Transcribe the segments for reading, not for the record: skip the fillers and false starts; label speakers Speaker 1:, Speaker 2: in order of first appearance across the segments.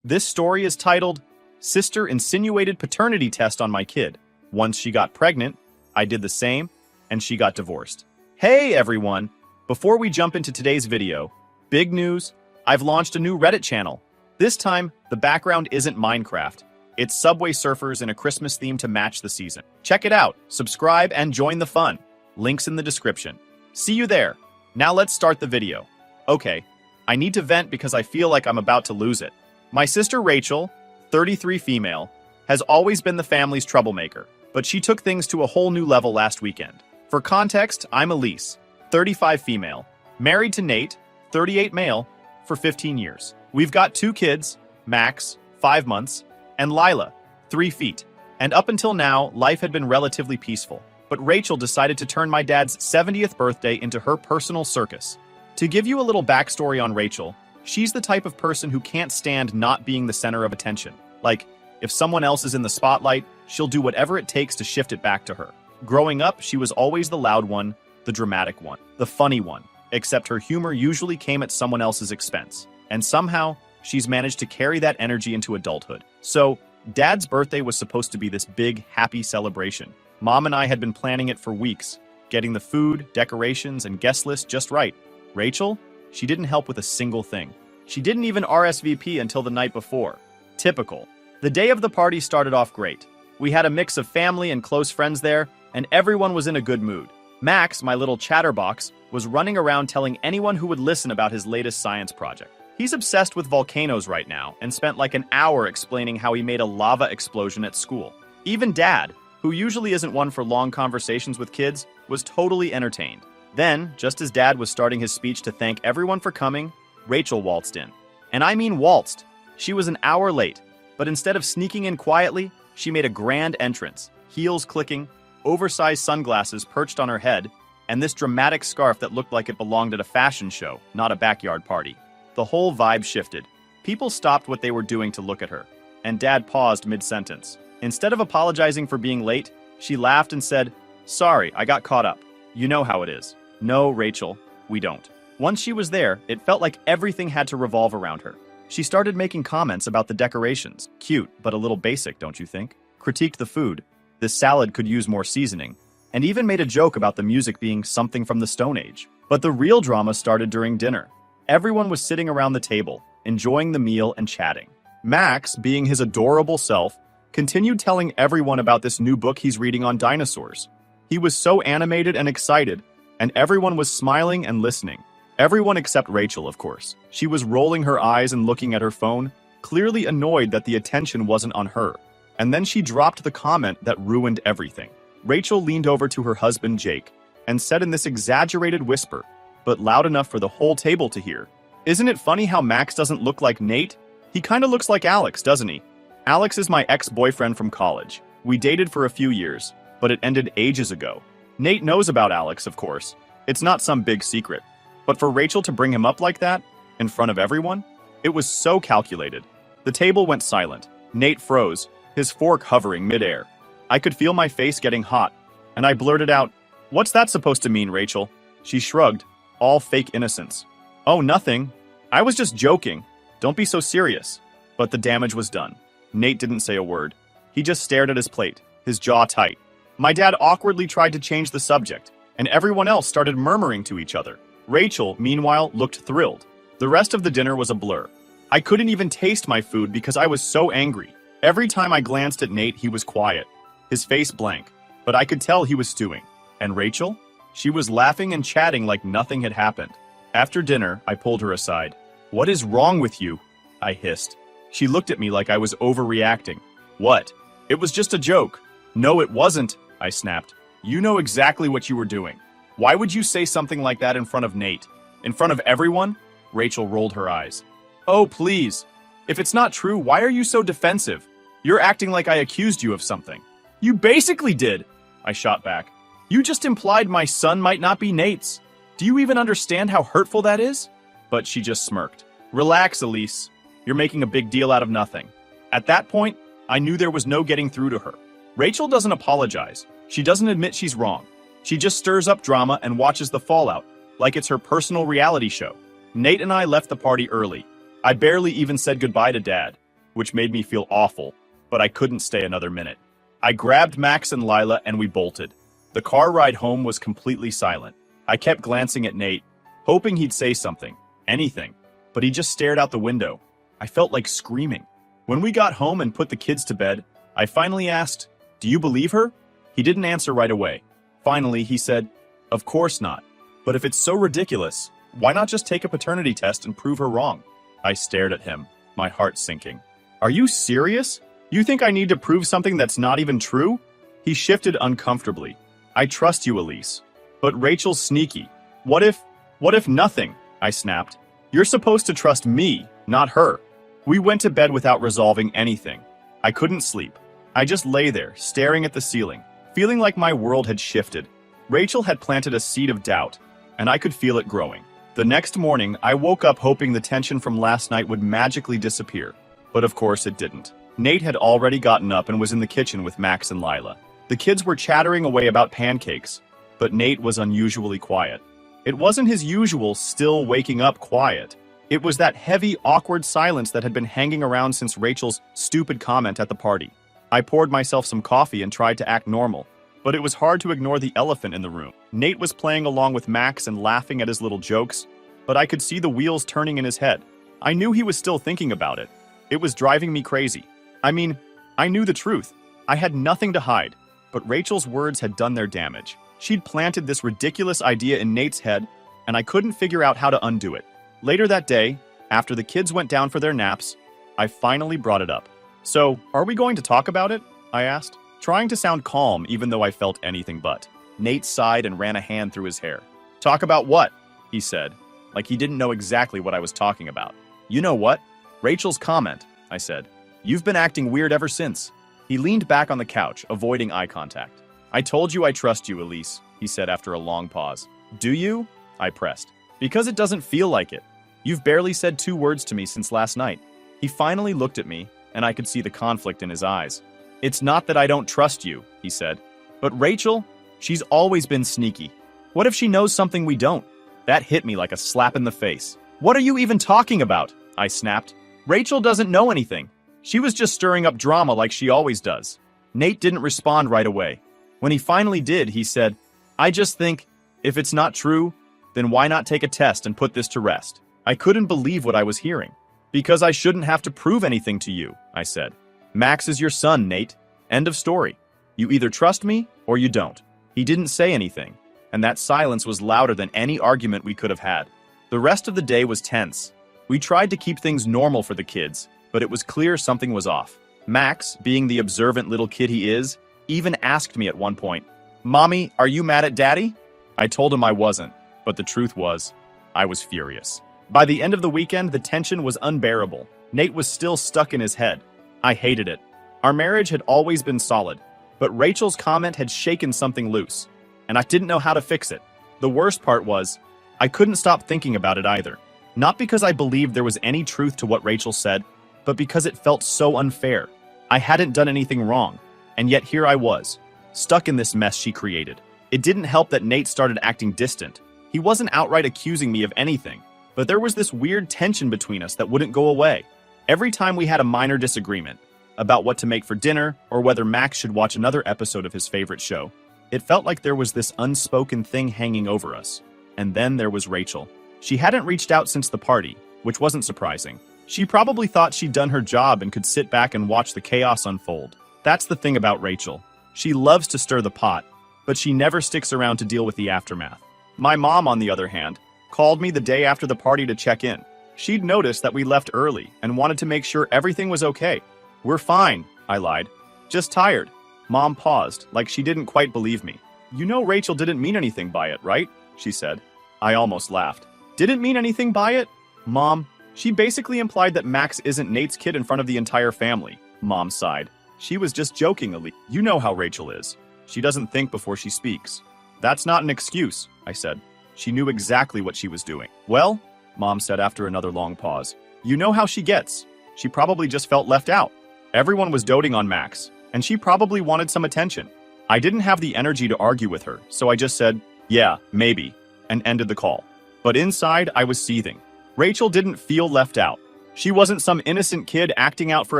Speaker 1: This story is titled, Sister Insinuated Paternity Test on My Kid. Once she got pregnant, I did the same, and she got divorced. Hey everyone! Before we jump into today's video, big news, I've launched a new Reddit channel. This time, the background isn't Minecraft. It's Subway Surfers in a Christmas theme to match the season. Check it out, subscribe, and join the fun. Links in the description. See you there. Now let's start the video. Okay, I need to vent because I feel like I'm about to lose it. My sister Rachel, 33 female, has always been the family's troublemaker, but she took things to a whole new level last weekend. For context, I'm Elise, 35 female, married to Nate, 38 male, for 15 years. We've got 2 kids, Max, 5 months, and Lila, 3 feet. And up until now, life had been relatively peaceful. But Rachel decided to turn my dad's 70th birthday into her personal circus. To give you a little backstory on Rachel, she's the type of person who can't stand not being the center of attention. Like, if someone else is in the spotlight, she'll do whatever it takes to shift it back to her. Growing up, she was always the loud one, the dramatic one, the funny one, except her humor usually came at someone else's expense. And somehow, she's managed to carry that energy into adulthood. So, Dad's birthday was supposed to be this big, happy celebration. Mom and I had been planning it for weeks, getting the food, decorations, and guest list just right. Rachel? She didn't help with a single thing. She didn't even RSVP until the night before. Typical. The day of the party started off great. We had a mix of family and close friends there, and everyone was in a good mood. Max, my little chatterbox, was running around telling anyone who would listen about his latest science project. He's obsessed with volcanoes right now and spent like an hour explaining how he made a lava explosion at school. Even Dad, who usually isn't one for long conversations with kids, was totally entertained. Then, just as Dad was starting his speech to thank everyone for coming, Rachel waltzed in. And I mean waltzed. She was an hour late, but instead of sneaking in quietly, she made a grand entrance, heels clicking, oversized sunglasses perched on her head, and this dramatic scarf that looked like it belonged at a fashion show, not a backyard party. The whole vibe shifted. People stopped what they were doing to look at her, and Dad paused mid-sentence. Instead of apologizing for being late, she laughed and said, "Sorry, I got caught up. You know how it is." No, Rachel, we don't. Once she was there, it felt like everything had to revolve around her. She started making comments about the decorations. Cute, but a little basic, don't you think? Critiqued the food. This salad could use more seasoning. And even made a joke about the music being something from the Stone Age. But the real drama started during dinner. Everyone was sitting around the table, enjoying the meal and chatting. Max, being his adorable self, continued telling everyone about this new book he's reading on dinosaurs. He was so animated and excited, and everyone was smiling and listening. Everyone except Rachel, of course. She was rolling her eyes and looking at her phone, clearly annoyed that the attention wasn't on her. And then she dropped the comment that ruined everything. Rachel leaned over to her husband, Jake, and said in this exaggerated whisper, but loud enough for the whole table to hear, "Isn't it funny how Max doesn't look like Nate? He kinda looks like Alex, doesn't he? Alex is my ex-boyfriend from college. We dated for a few years, but it ended ages ago. Nate knows about Alex, of course. It's not some big secret. But for Rachel to bring him up like that, in front of everyone, it was so calculated." The table went silent. Nate froze, his fork hovering midair. I could feel my face getting hot, and I blurted out, "What's that supposed to mean, Rachel?" She shrugged, all fake innocence. "Oh, nothing. I was just joking. Don't be so serious." But the damage was done. Nate didn't say a word. He just stared at his plate, his jaw tight. My dad awkwardly tried to change the subject, and everyone else started murmuring to each other. Rachel, meanwhile, looked thrilled. The rest of the dinner was a blur. I couldn't even taste my food because I was so angry. Every time I glanced at Nate, he was quiet, his face blank, but I could tell he was stewing. And Rachel? She was laughing and chatting like nothing had happened. After dinner, I pulled her aside. "What is wrong with you?" I hissed. She looked at me like I was overreacting. "What? It was just a joke." "No, it wasn't," I snapped. "You know exactly what you were doing. Why would you say something like that in front of Nate? In front of everyone?" Rachel rolled her eyes. "Oh, please. If it's not true, why are you so defensive? You're acting like I accused you of something." "You basically did," I shot back. "You just implied my son might not be Nate's. Do you even understand how hurtful that is?" But she just smirked. "Relax, Elise. You're making a big deal out of nothing." At that point, I knew there was no getting through to her. Rachel doesn't apologize. She doesn't admit she's wrong. She just stirs up drama and watches the fallout, like it's her personal reality show. Nate and I left the party early. I barely even said goodbye to Dad. which made me feel awful, but I couldn't stay another minute. I grabbed Max and Lila and we bolted. The car ride home was completely silent. I kept glancing at Nate, hoping he'd say something, anything, but he just stared out the window. I felt like screaming. When we got home and put the kids to bed, I finally asked, "Do you believe her?" He didn't answer right away. Finally, he said, "Of course not. But if it's so ridiculous, why not just take a paternity test and prove her wrong?" I stared at him, my heart sinking. "Are you serious? You think I need to prove something that's not even true?" He shifted uncomfortably. "I trust you, Elise. But Rachel's sneaky. What if nothing?" I snapped. "You're supposed to trust me, not her." We went to bed without resolving anything. I couldn't sleep. I just lay there, staring at the ceiling, feeling like my world had shifted. Rachel had planted a seed of doubt, and I could feel it growing. The next morning, I woke up hoping the tension from last night would magically disappear. But of course it didn't. Nate had already gotten up and was in the kitchen with Max and Lila. The kids were chattering away about pancakes, but Nate was unusually quiet. It wasn't his usual still waking up quiet. It was that heavy, awkward silence that had been hanging around since Rachel's stupid comment at the party. I poured myself some coffee and tried to act normal, but it was hard to ignore the elephant in the room. Nate was playing along with Max and laughing at his little jokes, but I could see the wheels turning in his head. I knew he was still thinking about it. It was driving me crazy. I mean, I knew the truth. I had nothing to hide, but Rachel's words had done their damage. She'd planted this ridiculous idea in Nate's head, and I couldn't figure out how to undo it. Later that day, after the kids went down for their naps, I finally brought it up. "So, are we going to talk about it?" I asked, trying to sound calm even though I felt anything but. Nate sighed and ran a hand through his hair. "Talk about what?" he said, like he didn't know exactly what I was talking about. "You know what? Rachel's comment," I said. "You've been acting weird ever since." He leaned back on the couch, avoiding eye contact. "I told you I trust you, Elise," he said after a long pause. "Do you?" I pressed. "Because it doesn't feel like it. You've barely said 2 words to me since last night." He finally looked at me, and I could see the conflict in his eyes. "It's not that I don't trust you," he said. "But Rachel, she's always been sneaky. What if she knows something we don't?" That hit me like a slap in the face. "What are you even talking about?" I snapped. "Rachel doesn't know anything. She was just stirring up drama like she always does." Nate didn't respond right away. When he finally did, he said, "I just think, if it's not true, then why not take a test and put this to rest?" I couldn't believe what I was hearing. "Because I shouldn't have to prove anything to you," I said. "Max is your son, Nate. End of story. You either trust me or you don't." He didn't say anything, and that silence was louder than any argument we could have had. The rest of the day was tense. We tried to keep things normal for the kids, but it was clear something was off. Max, being the observant little kid he is, even asked me at one point, "Mommy, are you mad at Daddy?" I told him I wasn't, but the truth was, I was furious. By the end of the weekend, the tension was unbearable. Nate was still stuck in his head. I hated it. Our marriage had always been solid, but Rachel's comment had shaken something loose, and I didn't know how to fix it. The worst part was, I couldn't stop thinking about it either. Not because I believed there was any truth to what Rachel said, but because it felt so unfair. I hadn't done anything wrong, and yet here I was, stuck in this mess she created. It didn't help that Nate started acting distant. He wasn't outright accusing me of anything, but there was this weird tension between us that wouldn't go away. Every time we had a minor disagreement about what to make for dinner or whether Max should watch another episode of his favorite show, it felt like there was this unspoken thing hanging over us. And then there was Rachel. She hadn't reached out since the party, which wasn't surprising. She probably thought she'd done her job and could sit back and watch the chaos unfold. That's the thing about Rachel. She loves to stir the pot, but she never sticks around to deal with the aftermath. My mom, on the other hand, called me the day after the party to check in. She'd noticed that we left early and wanted to make sure everything was okay. "We're fine," I lied. "Just tired." Mom paused, like she didn't quite believe me. "You know Rachel didn't mean anything by it, right?" she said. I almost laughed. "Didn't mean anything by it? Mom, she basically implied that Max isn't Nate's kid in front of the entire family." Mom sighed. "She was just joking, Ali. You know how Rachel is. She doesn't think before she speaks." "That's not an excuse," I said. She knew exactly what she was doing. "Well," Mom said after another long pause, "you know how she gets. She probably just felt left out. Everyone was doting on Max, and she probably wanted some attention." I didn't have the energy to argue with her, so I just said, "Yeah, maybe," and ended the call. But inside, I was seething. Rachel didn't feel left out. She wasn't some innocent kid acting out for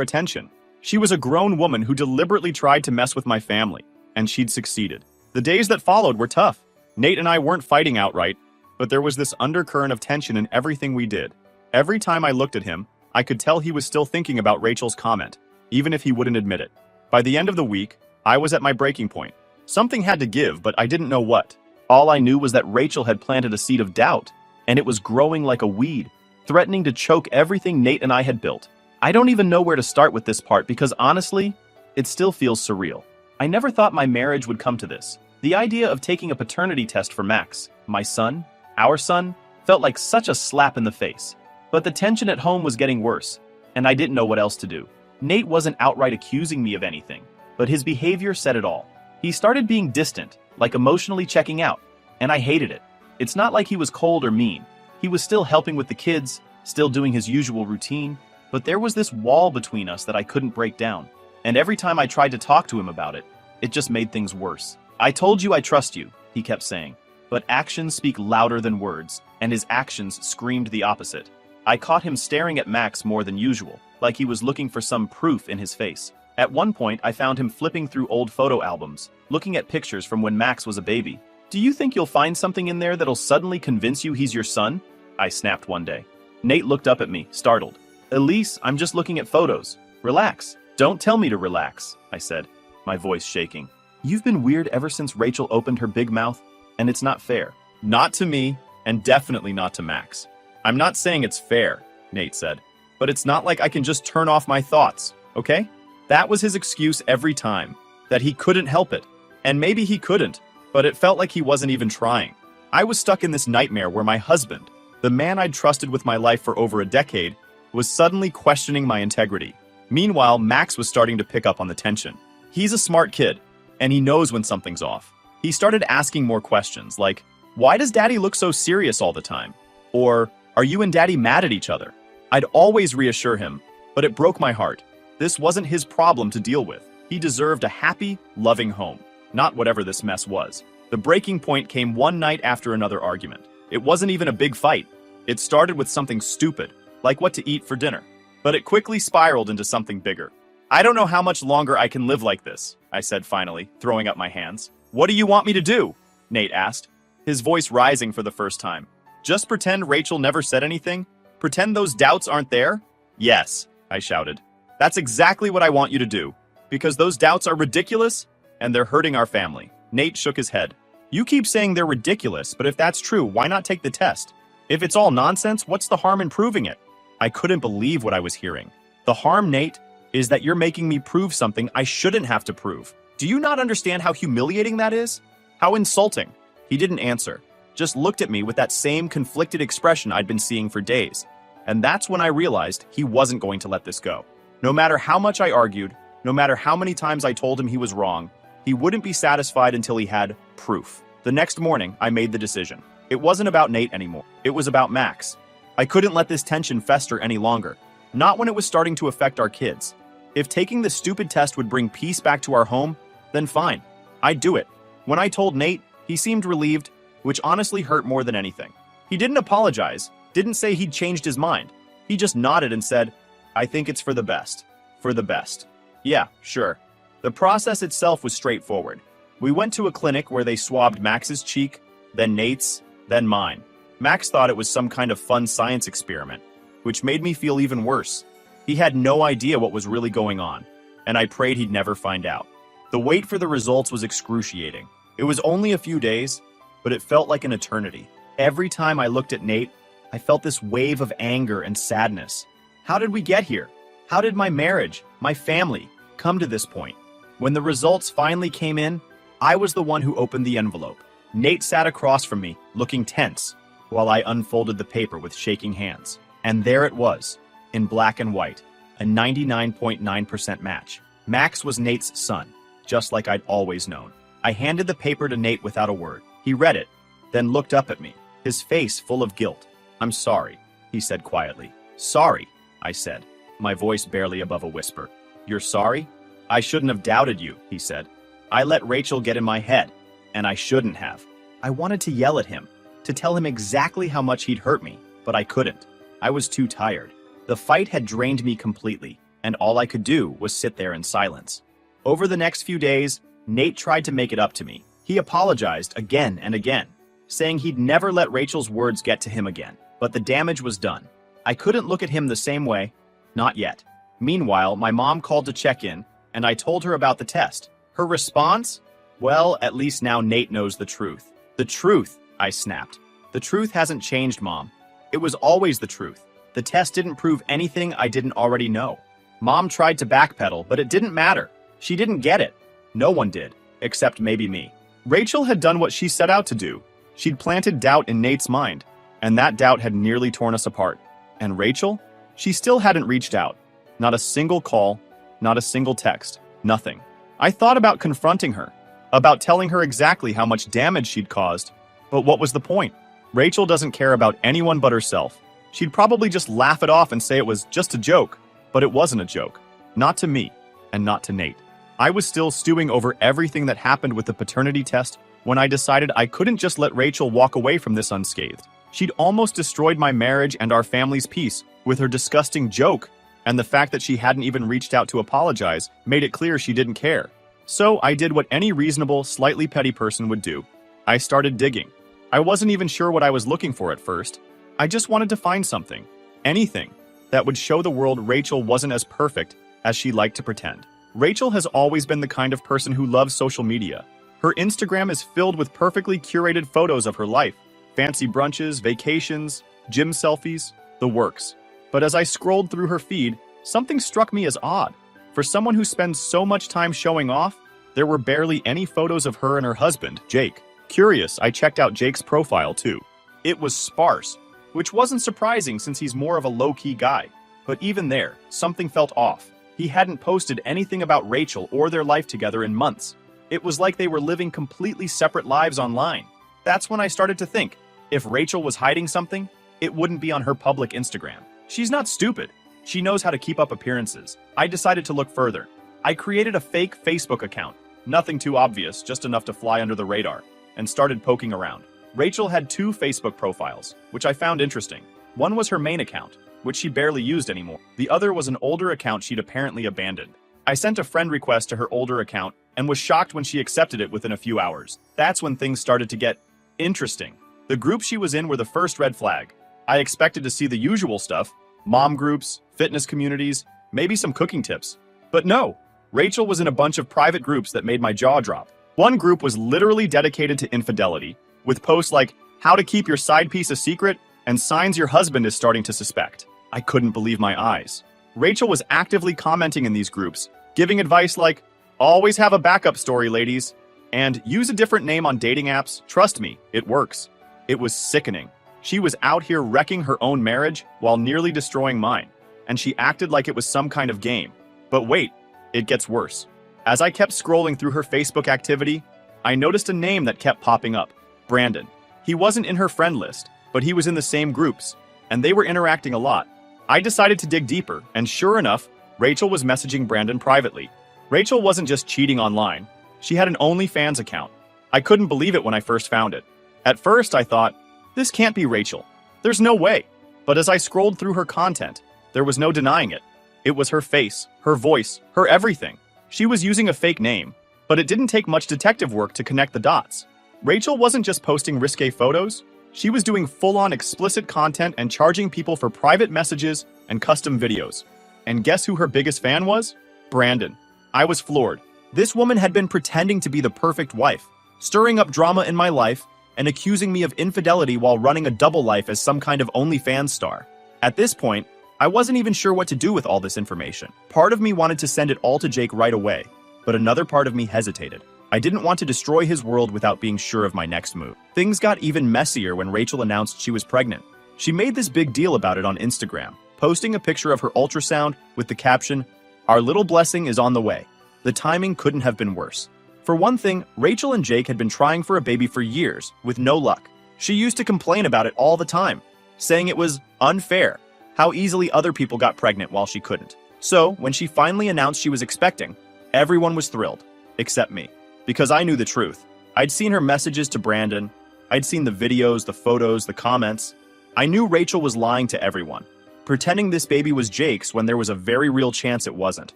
Speaker 1: attention. She was a grown woman who deliberately tried to mess with my family, and she'd succeeded. The days that followed were tough. Nate and I weren't fighting outright, but there was this undercurrent of tension in everything we did. Every time I looked at him, I could tell he was still thinking about Rachel's comment, even if he wouldn't admit it. By the end of the week, I was at my breaking point. Something had to give, but I didn't know what. All I knew was that Rachel had planted a seed of doubt, and it was growing like a weed, threatening to choke everything Nate and I had built. I don't even know where to start with this part because honestly, it still feels surreal. I never thought my marriage would come to this. The idea of taking a paternity test for Max, my son, our son, felt like such a slap in the face. But the tension at home was getting worse, and I didn't know what else to do. Nate wasn't outright accusing me of anything, but his behavior said it all. He started being distant, like emotionally checking out, and I hated it. It's not like he was cold or mean. He was still helping with the kids, still doing his usual routine, but there was this wall between us that I couldn't break down. And every time I tried to talk to him about it, it just made things worse. I told you I trust you, he kept saying, but actions speak louder than words, and his actions screamed the opposite. I caught him staring at Max more than usual, like he was looking for some proof in his face. At one point, I found him flipping through old photo albums, looking at pictures from when Max was a baby. Do you think you'll find something in there that'll suddenly convince you he's your son? I snapped one day. Nate looked up at me, startled. Elise, I'm just looking at photos. Relax. Don't tell me to relax, I said, my voice shaking. You've been weird ever since Rachel opened her big mouth, and it's not fair. Not to me, and definitely not to Max. I'm not saying it's fair, Nate said, but it's not like I can just turn off my thoughts, okay? That was his excuse every time, that he couldn't help it. And maybe he couldn't, but it felt like he wasn't even trying. I was stuck in this nightmare where my husband, the man I'd trusted with my life for over a decade, was suddenly questioning my integrity. Meanwhile, Max was starting to pick up on the tension. He's a smart kid, and he knows when something's off. He started asking more questions, like, why does Daddy look so serious all the time? Or, are you and Daddy mad at each other? I'd always reassure him, but it broke my heart. This wasn't his problem to deal with. He deserved a happy, loving home, not whatever this mess was. The breaking point came one night after another argument. It wasn't even a big fight. It started with something stupid, like what to eat for dinner. But it quickly spiraled into something bigger. I don't know how much longer I can live like this, I said finally, throwing up my hands. What do you want me to do? Nate asked, his voice rising for the first time. Just pretend Rachel never said anything? Pretend those doubts aren't there? Yes, I shouted. That's exactly what I want you to do, because those doubts are ridiculous and they're hurting our family. Nate shook his head. You keep saying they're ridiculous, but if that's true, why not take the test? If it's all nonsense, what's the harm in proving it? I couldn't believe what I was hearing. The harm, Nate, is that you're making me prove something I shouldn't have to prove. Do you not understand how humiliating that is? How insulting? He didn't answer, just looked at me with that same conflicted expression I'd been seeing for days. And that's when I realized he wasn't going to let this go. No matter how much I argued, no matter how many times I told him he was wrong, he wouldn't be satisfied until he had proof. The next morning, I made the decision. It wasn't about Nate anymore. It was about Max. I couldn't let this tension fester any longer. Not when it was starting to affect our kids. If taking the stupid test would bring peace back to our home, then fine. I'd do it. When I told Nate, he seemed relieved, which honestly hurt more than anything. He didn't apologize, didn't say he'd changed his mind. He just nodded and said, I think it's for the best. For the best. Yeah, sure. The process itself was straightforward. We went to a clinic where they swabbed Max's cheek, then Nate's, then mine. Max thought it was some kind of fun science experiment, which made me feel even worse. He had no idea what was really going on, and I prayed he'd never find out. The wait for the results was excruciating. It was only a few days, but it felt like an eternity. Every time I looked at Nate, I felt this wave of anger and sadness. How did we get here? How did my marriage, my family, come to this point? When the results finally came in, I was the one who opened the envelope. Nate sat across from me, looking tense, while I unfolded the paper with shaking hands. And there it was, in black and white, a 99.9% match. Max was Nate's son, just like I'd always known. I handed the paper to Nate without a word. He read it, then looked up at me, his face full of guilt. I'm sorry, he said quietly. Sorry, I said, my voice barely above a whisper. You're sorry? I shouldn't have doubted you, he said. I let Rachel get in my head, and I shouldn't have. I wanted to yell at him, to tell him exactly how much he'd hurt me, but I couldn't. I was too tired. The fight had drained me completely, and all I could do was sit there in silence. Over the next few days, Nate tried to make it up to me. He apologized again and again, saying he'd never let Rachel's words get to him again. But the damage was done. I couldn't look at him the same way. Not yet. Meanwhile, my mom called to check in, and I told her about the test. Her response? Well, at least now Nate knows the truth. The truth, I snapped. The truth hasn't changed, Mom. It was always the truth. The test didn't prove anything I didn't already know. Mom tried to backpedal, but it didn't matter. She didn't get it. No one did, except maybe me. Rachel had done what she set out to do. She'd planted doubt in Nate's mind, and that doubt had nearly torn us apart. And Rachel? She still hadn't reached out. Not a single call, not a single text, nothing. I thought about confronting her, about telling her exactly how much damage she'd caused, but what was the point? Rachel doesn't care about anyone but herself. She'd probably just laugh it off and say it was just a joke, but it wasn't a joke. Not to me, and not to Nate. I was still stewing over everything that happened with the paternity test when I decided I couldn't just let Rachel walk away from this unscathed. She'd almost destroyed my marriage and our family's peace with her disgusting joke, and the fact that she hadn't even reached out to apologize made it clear she didn't care. So I did what any reasonable, slightly petty person would do. I started digging. I wasn't even sure what I was looking for at first. I just wanted to find something, anything, that would show the world Rachel wasn't as perfect as she liked to pretend. Rachel has always been the kind of person who loves social media. Her Instagram is filled with perfectly curated photos of her life. Fancy brunches, vacations, gym selfies, the works. But as I scrolled through her feed, something struck me as odd. For someone who spends so much time showing off, there were barely any photos of her and her husband, Jake. Curious, I checked out Jake's profile too. It was sparse, which wasn't surprising since he's more of a low-key guy. But even there, something felt off. He hadn't posted anything about Rachel or their life together in months. It was like they were living completely separate lives online. That's when I started to think, if Rachel was hiding something, it wouldn't be on her public Instagram. She's not stupid. She knows how to keep up appearances. I decided to look further. I created a fake Facebook account. Nothing too obvious, just enough to fly under the radar, and started poking around. Rachel had 2 Facebook profiles, which I found interesting. One was her main account, which she barely used anymore. The other was an older account she'd apparently abandoned. I sent a friend request to her older account and was shocked when she accepted it within a few hours. That's when things started to get interesting. The group she was in were the first red flag. I expected to see the usual stuff, mom groups, fitness communities, maybe some cooking tips. But no, Rachel was in a bunch of private groups that made my jaw drop. One group was literally dedicated to infidelity, with posts like, how to keep your side piece a secret, and signs your husband is starting to suspect. I couldn't believe my eyes. Rachel was actively commenting in these groups, giving advice like, always have a backup story, ladies, and use a different name on dating apps. Trust me, it works. It was sickening. She was out here wrecking her own marriage while nearly destroying mine, and she acted like it was some kind of game. But wait, it gets worse. As I kept scrolling through her Facebook activity, I noticed a name that kept popping up, Brandon. He wasn't in her friend list, but he was in the same groups, and they were interacting a lot. I decided to dig deeper, and sure enough, Rachel was messaging Brandon privately. Rachel wasn't just cheating online. She had an OnlyFans account. I couldn't believe it when I first found it. At first, I thought, this can't be Rachel. There's no way. But as I scrolled through her content, there was no denying it. It was her face, her voice, her everything. She was using a fake name, but it didn't take much detective work to connect the dots. Rachel wasn't just posting risque photos. She was doing full-on explicit content and charging people for private messages and custom videos. And guess who her biggest fan was? Brandon. I was floored. This woman had been pretending to be the perfect wife, stirring up drama in my life, and accusing me of infidelity while running a double life as some kind of OnlyFans star. At this point, I wasn't even sure what to do with all this information. Part of me wanted to send it all to Jake right away, but another part of me hesitated. I didn't want to destroy his world without being sure of my next move. Things got even messier when Rachel announced she was pregnant. She made this big deal about it on Instagram, posting a picture of her ultrasound with the caption, "Our little blessing is on the way." The timing couldn't have been worse. For one thing, Rachel and Jake had been trying for a baby for years, with no luck. She used to complain about it all the time, saying it was unfair, how easily other people got pregnant while she couldn't. So, when she finally announced she was expecting, everyone was thrilled, except me. Because I knew the truth. I'd seen her messages to Brandon. I'd seen the videos, the photos, the comments. I knew Rachel was lying to everyone. pretending this baby was Jake's when there was a very real chance it wasn't.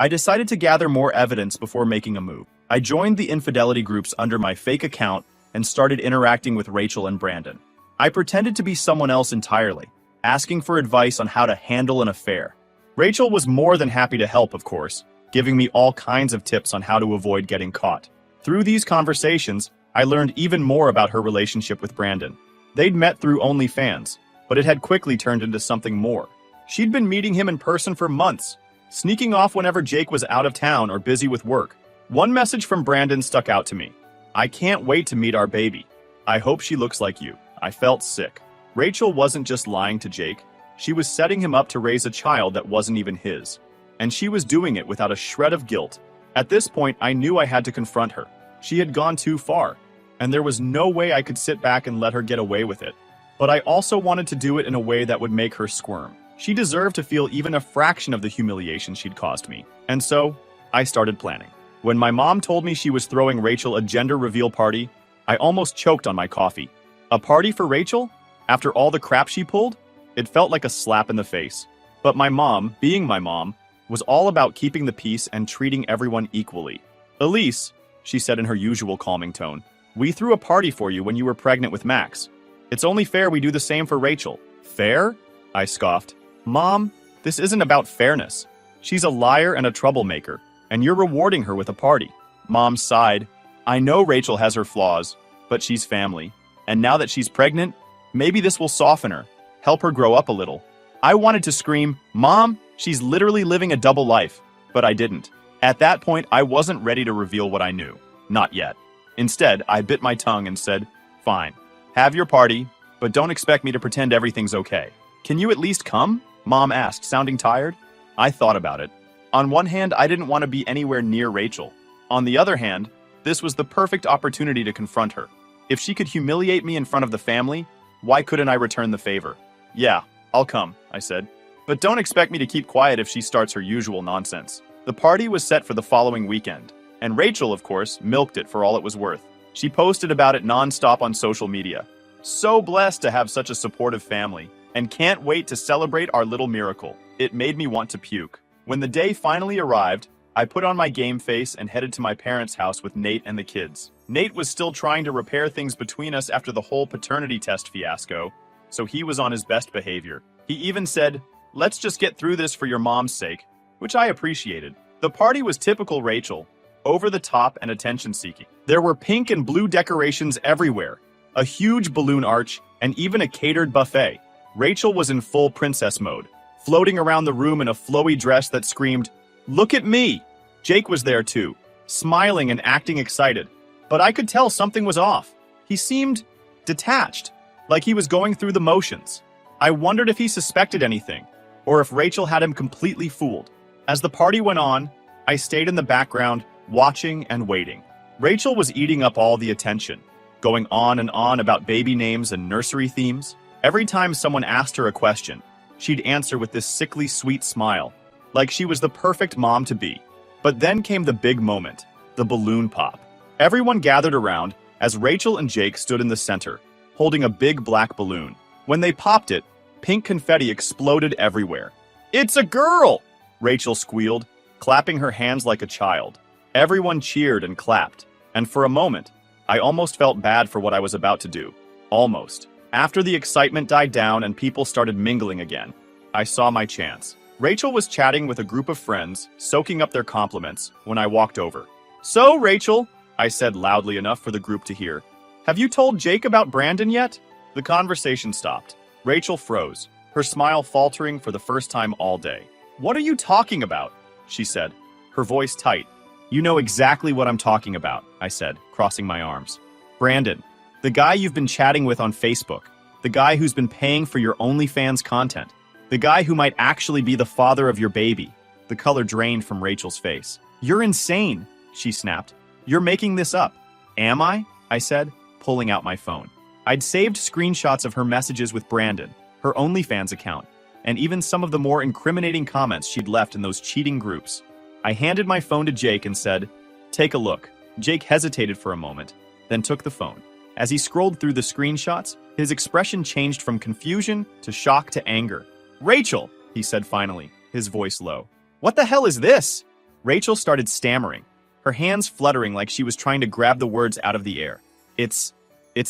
Speaker 1: I decided to gather more evidence before making a move. I joined the infidelity groups under my fake account and started interacting with Rachel and Brandon. I pretended to be someone else entirely, asking for advice on how to handle an affair. Rachel was more than happy to help, of course, giving me all kinds of tips on how to avoid getting caught. Through these conversations, I learned even more about her relationship with Brandon. They'd met through OnlyFans, but it had quickly turned into something more. She'd been meeting him in person for months, sneaking off whenever Jake was out of town or busy with work. One message from Brandon stuck out to me. "I can't wait to meet our baby. I hope she looks like you." I felt sick. Rachel wasn't just lying to Jake. She was setting him up to raise a child that wasn't even his. And she was doing it without a shred of guilt. At this point, I knew I had to confront her. She had gone too far, and there was no way I could sit back and let her get away with it. But I also wanted to do it in a way that would make her squirm. She deserved to feel even a fraction of the humiliation she'd caused me. And so, I started planning. When my mom told me she was throwing Rachel a gender reveal party, I almost choked on my coffee. A party for Rachel? After all the crap she pulled? It felt like a slap in the face. But my mom, being my mom, was all about keeping the peace and treating everyone equally. "Elise," she said in her usual calming tone, "we threw a party for you when you were pregnant with Max. It's only fair we do the same for Rachel." "Fair?" I scoffed. "Mom, this isn't about fairness. She's a liar and a troublemaker, and you're rewarding her with a party." Mom sighed. "I know Rachel has her flaws, but she's family. And now that she's pregnant, maybe this will soften her, help her grow up a little." I wanted to scream, "Mom, she's literally living a double life," but I didn't. At that point, I wasn't ready to reveal what I knew. Not yet. Instead, I bit my tongue and said, "Fine, have your party, but don't expect me to pretend everything's okay." "Can you at least come?" Mom asked, sounding tired. I thought about it. On one hand, I didn't want to be anywhere near Rachel. On the other hand, this was the perfect opportunity to confront her. If she could humiliate me in front of the family, why couldn't I return the favor? "Yeah, I'll come," I said. "But don't expect me to keep quiet if she starts her usual nonsense." The party was set for the following weekend, and Rachel, of course, milked it for all it was worth. She posted about it nonstop on social media. "So blessed to have such a supportive family, and can't wait to celebrate our little miracle." It made me want to puke. When the day finally arrived, I put on my game face and headed to my parents' house with Nate and the kids. Nate was still trying to repair things between us after the whole paternity test fiasco, so he was on his best behavior. He even said, "Let's just get through this for your mom's sake," which I appreciated. The party was typical Rachel, over the top and attention-seeking. There were pink and blue decorations everywhere, a huge balloon arch, and even a catered buffet. Rachel was in full princess mode, floating around the room in a flowy dress that screamed, "Look at me!" Jake was there too, smiling and acting excited, but I could tell something was off. He seemed detached, like he was going through the motions. I wondered if he suspected anything, or if Rachel had him completely fooled. As the party went on, I stayed in the background, watching and waiting. Rachel was eating up all the attention, going on and on about baby names and nursery themes. Every time someone asked her a question, she'd answer with this sickly sweet smile, like she was the perfect mom to be. But then came the big moment, the balloon pop. Everyone gathered around as Rachel and Jake stood in the center, holding a big black balloon. When they popped it, pink confetti exploded everywhere. "It's a girl!" Rachel squealed, clapping her hands like a child. Everyone cheered and clapped, and for a moment, I almost felt bad for what I was about to do. Almost. After the excitement died down and people started mingling again, I saw my chance. Rachel was chatting with a group of friends, soaking up their compliments, when I walked over. "So, Rachel," I said loudly enough for the group to hear, "have you told Jake about Brandon yet?" The conversation stopped. Rachel froze, her smile faltering for the first time all day. "What are you talking about?" she said, her voice tight. "You know exactly what I'm talking about," I said, crossing my arms. "Brandon, the guy you've been chatting with on Facebook, the guy who's been paying for your OnlyFans content, the guy who might actually be the father of your baby." The color drained from Rachel's face. "You're insane," she snapped. "You're making this up." "Am I?" I said, pulling out my phone. I'd saved screenshots of her messages with Brandon, her OnlyFans account, and even some of the more incriminating comments she'd left in those cheating groups. I handed my phone to Jake and said, "Take a look." Jake hesitated for a moment, then took the phone. As he scrolled through the screenshots, his expression changed from confusion to shock to anger. Rachel, he said finally, his voice low. What the hell is this? Rachel started stammering, her hands fluttering like she was trying to grab the words out of the air. It's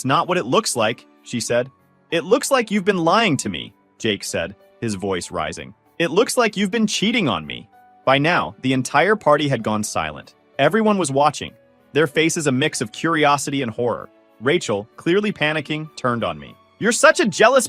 Speaker 1: not what it looks like, she said. It looks like you've been lying to me, Jake said, his voice rising. It looks like you've been cheating on me. By now, the entire party had gone silent. Everyone was watching, their faces a mix of curiosity and horror. Rachel, clearly panicking, turned on me. You're such a jealous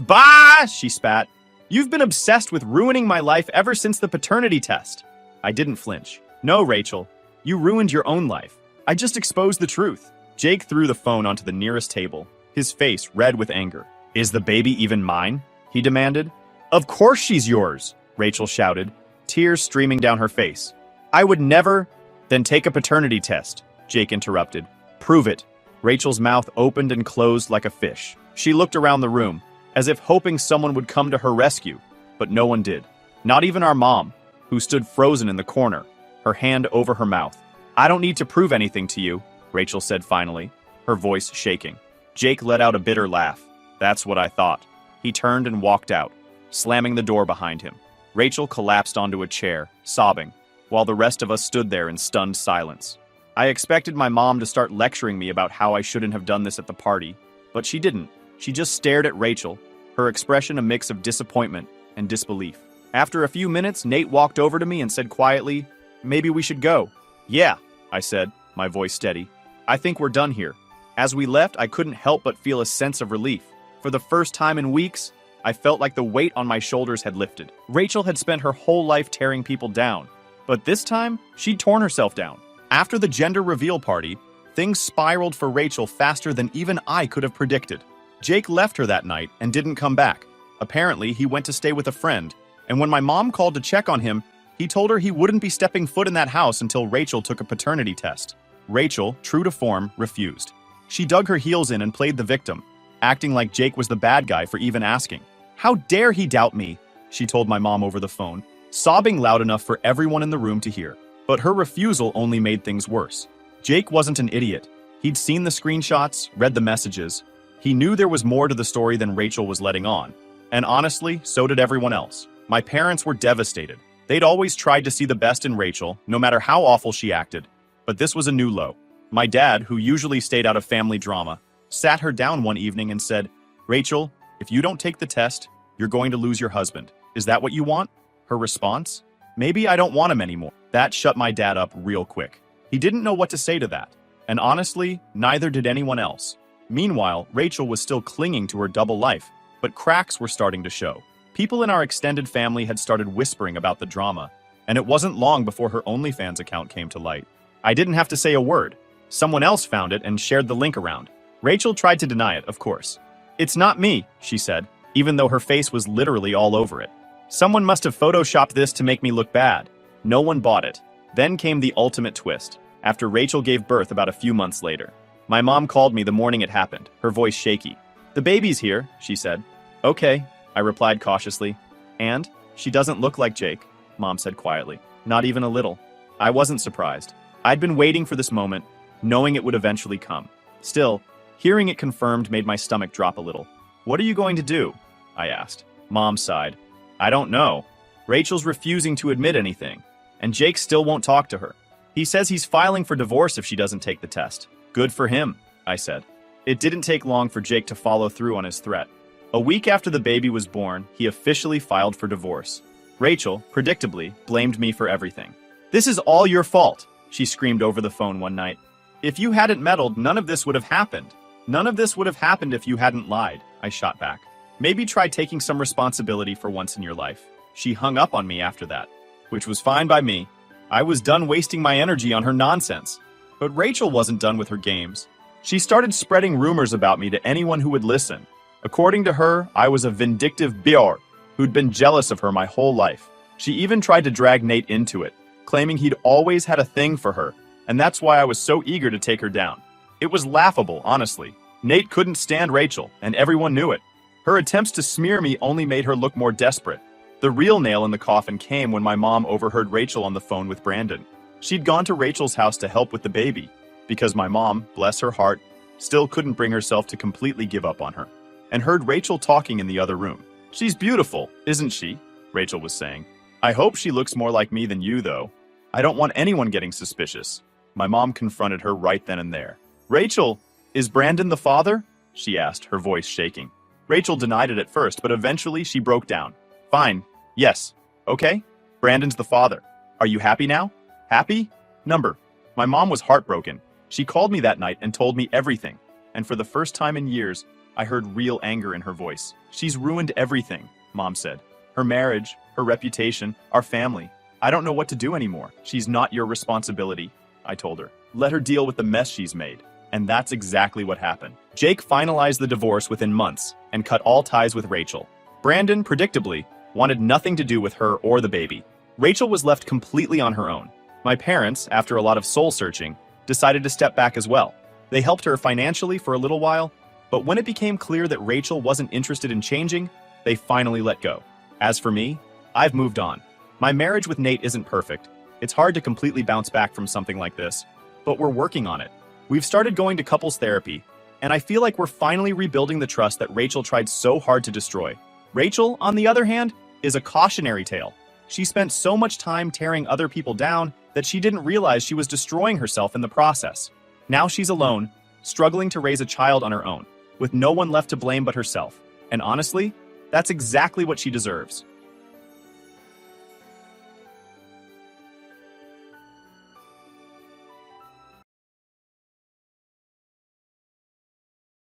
Speaker 1: she spat. You've been obsessed with ruining my life ever since the paternity test. I didn't flinch. No, Rachel, you ruined your own life. I just exposed the truth. Jake threw the phone onto the nearest table, his face red with anger. Is the baby even mine? He demanded. Of course she's yours, Rachel shouted, tears streaming down her face. I would never. Then take a paternity test, Jake interrupted. Prove it. Rachel's mouth opened and closed like a fish. She looked around the room, as if hoping someone would come to her rescue, but no one did. Not even our mom, who stood frozen in the corner, her hand over her mouth. I don't need to prove anything to you, Rachel said finally, her voice shaking. Jake let out a bitter laugh. That's what I thought. He turned and walked out, slamming the door behind him. Rachel collapsed onto a chair, sobbing, while the rest of us stood there in stunned silence. I expected my mom to start lecturing me about how I shouldn't have done this at the party, but she didn't. She just stared at Rachel, her expression a mix of disappointment and disbelief. After a few minutes, Nate walked over to me and said quietly, Maybe we should go. Yeah, I said, my voice steady. I think we're done here. As we left, I couldn't help but feel a sense of relief. For the first time in weeks, I felt like the weight on my shoulders had lifted. Rachel had spent her whole life tearing people down, but this time, she'd torn herself down. After the gender reveal party, things spiraled for Rachel faster than even I could have predicted. Jake left her that night and didn't come back. Apparently, he went to stay with a friend, and when my mom called to check on him, he told her he wouldn't be stepping foot in that house until Rachel took a paternity test. Rachel, true to form, refused. She dug her heels in and played the victim, acting like Jake was the bad guy for even asking. How dare he doubt me, she told my mom over the phone, sobbing loud enough for everyone in the room to hear. But her refusal only made things worse. Jake wasn't an idiot. He'd seen the screenshots, read the messages. He knew there was more to the story than Rachel was letting on. And honestly, so did everyone else. My parents were devastated. They'd always tried to see the best in Rachel, no matter how awful she acted. But this was a new low. My dad, who usually stayed out of family drama, sat her down one evening and said, Rachel, if you don't take the test, you're going to lose your husband. Is that what you want? Her response? Maybe I don't want him anymore. That shut my dad up real quick. He didn't know what to say to that. And honestly, neither did anyone else. Meanwhile, Rachel was still clinging to her double life, but cracks were starting to show. People in our extended family had started whispering about the drama, and it wasn't long before her OnlyFans account came to light. I didn't have to say a word. Someone else found it and shared the link around. Rachel tried to deny it, of course. It's not me, she said, even though her face was literally all over it. Someone must have photoshopped this to make me look bad. No one bought it. Then came the ultimate twist, after Rachel gave birth about a few months later. My mom called me the morning it happened, her voice shaky. The baby's here, she said. Okay, I replied cautiously. And? She doesn't look like Jake, Mom said quietly. Not even a little. I wasn't surprised. I'd been waiting for this moment, knowing it would eventually come. Still, hearing it confirmed made my stomach drop a little. What are you going to do? I asked. Mom sighed. I don't know. Rachel's refusing to admit anything, and Jake still won't talk to her. He says he's filing for divorce if she doesn't take the test. Good for him, I said. It didn't take long for Jake to follow through on his threat. A week after the baby was born, he officially filed for divorce. Rachel, predictably, blamed me for everything. This is all your fault, she screamed over the phone one night. If you hadn't meddled, none of this would have happened. None of this would have happened if you hadn't lied, I shot back. Maybe try taking some responsibility for once in your life. She hung up on me after that, which was fine by me. I was done wasting my energy on her nonsense. But Rachel wasn't done with her games. She started spreading rumors about me to anyone who would listen. According to her, I was a vindictive bior who'd been jealous of her my whole life. She even tried to drag Nate into it, claiming he'd always had a thing for her, and that's why I was so eager to take her down. It was laughable, honestly. Nate couldn't stand Rachel, and everyone knew it. Her attempts to smear me only made her look more desperate. The real nail in the coffin came when my mom overheard Rachel on the phone with Brandon. She'd gone to Rachel's house to help with the baby, because my mom, bless her heart, still couldn't bring herself to completely give up on her, and heard Rachel talking in the other room. She's beautiful, isn't she? Rachel was saying. I hope she looks more like me than you, though. I don't want anyone getting suspicious. My mom confronted her right then and there. Rachel, is Brandon the father? She asked, her voice shaking. Rachel denied it at first, but eventually she broke down. Fine. Yes. Okay. Brandon's the father. Are you happy now? Happy? Number. My mom was heartbroken. She called me that night and told me everything. And for the first time in years, I heard real anger in her voice. She's ruined everything, Mom said. Her marriage, her reputation, our family. I don't know what to do anymore. She's not your responsibility, I told her. Let her deal with the mess she's made. And that's exactly what happened. Jake finalized the divorce within months and cut all ties with Rachel. Brandon, predictably, wanted nothing to do with her or the baby. Rachel was left completely on her own. My parents, after a lot of soul-searching, decided to step back as well. They helped her financially for a little while, but when it became clear that Rachel wasn't interested in changing, they finally let go. As for me, I've moved on. My marriage with Nate isn't perfect. It's hard to completely bounce back from something like this, but we're working on it. We've started going to couples therapy, and I feel like we're finally rebuilding the trust that Rachel tried so hard to destroy. Rachel, on the other hand, is a cautionary tale. She spent so much time tearing other people down that she didn't realize she was destroying herself in the process. Now she's alone, struggling to raise a child on her own, with no one left to blame but herself. And honestly, that's exactly what she deserves.